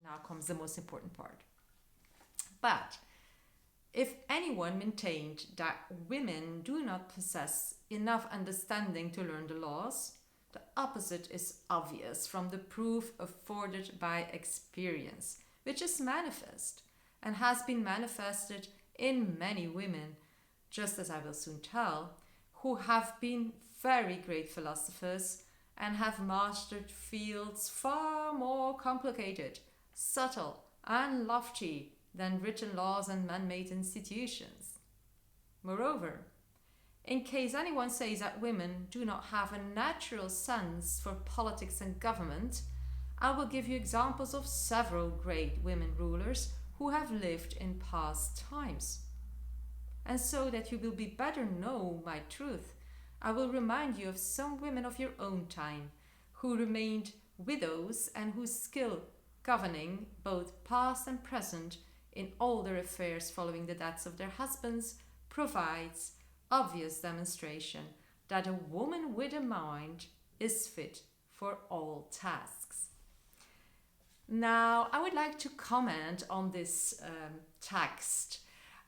Now comes the most important part. But if anyone maintained that women do not possess enough understanding to learn the laws, the opposite is obvious from the proof afforded by experience, which is manifest and has been manifested in many women, just as I will soon tell, who have been very great philosophers and have mastered fields far more complicated, subtle, and lofty than written laws and man-made institutions. Moreover, in case anyone says that women do not have a natural sense for politics and government, I will give you examples of several great women rulers who have lived in past times. And so that you will be better know my truth, I will remind you of some women of your own time who remained widows and whose skill governing both past and present in all their affairs following the deaths of their husbands provides obvious demonstration that a woman with a mind is fit for all tasks. Now, I would like to comment on this text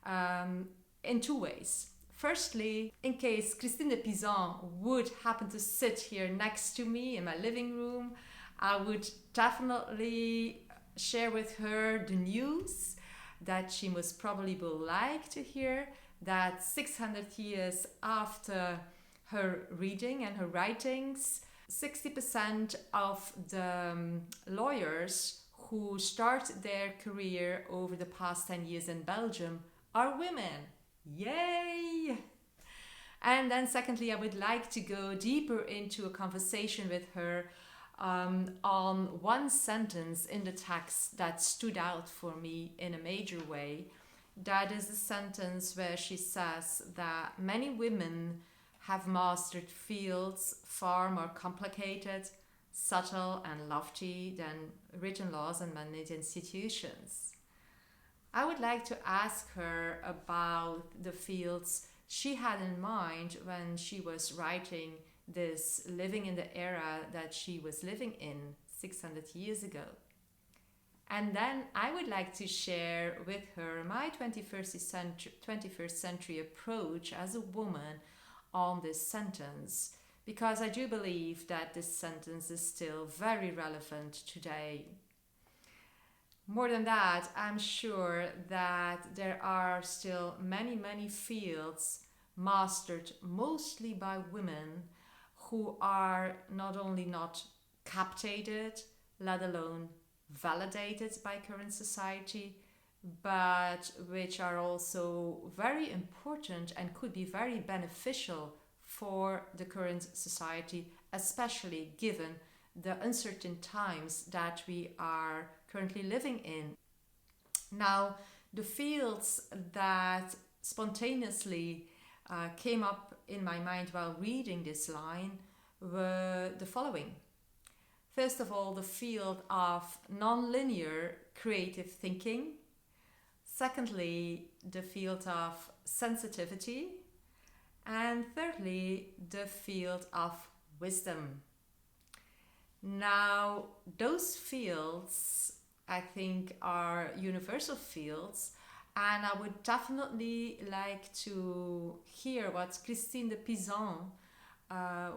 in two ways. Firstly, in case Christine de Pisan would happen to sit here next to me in my living room, I would definitely share with her the news that she most probably will like to hear, that 600 years after her reading and her writings, 60% of the lawyers who start their career over the past 10 years in Belgium are women. Yay! And then secondly, I would like to go deeper into a conversation with her on one sentence in the text that stood out for me in a major way. That is the sentence where she says that many women have mastered fields far more complicated, subtle and lofty than written laws and man-made institutions. I would like to ask her about the fields she had in mind when she was writing this, living in the era that she was living in 600 years ago. And then I would like to share with her my 21st century approach as a woman on this sentence, because I do believe that this sentence is still very relevant today. More than that, I'm sure that there are still many, many fields mastered mostly by women who are not only not captated, let alone validated by current society, but which are also very important and could be very beneficial for the current society, especially given the uncertain times that we are currently living in. Now, the fields that spontaneously came up in my mind while reading this line were the following. First of all, the field of nonlinear creative thinking. Secondly, the field of sensitivity. And thirdly, the field of wisdom. Now, those fields, I think, are universal fields, and I would definitely like to hear what Christine de Pisan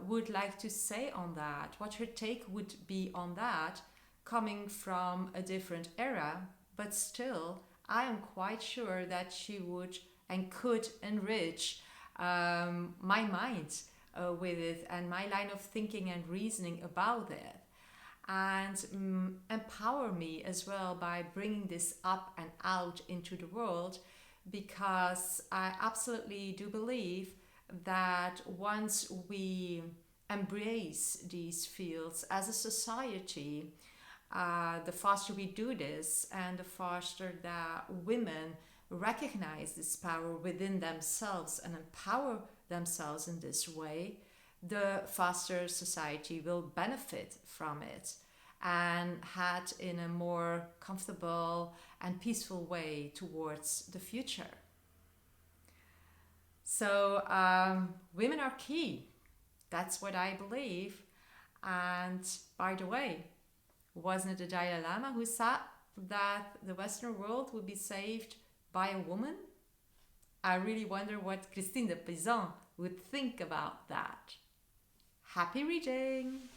would like to say on that, what her take would be on that, coming from a different era, but still, I am quite sure that she would and could enrich my mind with it and my line of thinking and reasoning about it, and empower me as well by bringing this up and out into the world, because I absolutely do believe that once we embrace these fields as a society, the faster we do this and the faster that women recognize this power within themselves and empower themselves in this way, the faster society will benefit from it and head in a more comfortable and peaceful way towards the future. So women are key. That's what I believe. And by the way, wasn't it the Dalai Lama who said that the Western world would be saved by a woman? I really wonder what Christine de Pisan would think about that. Happy reading!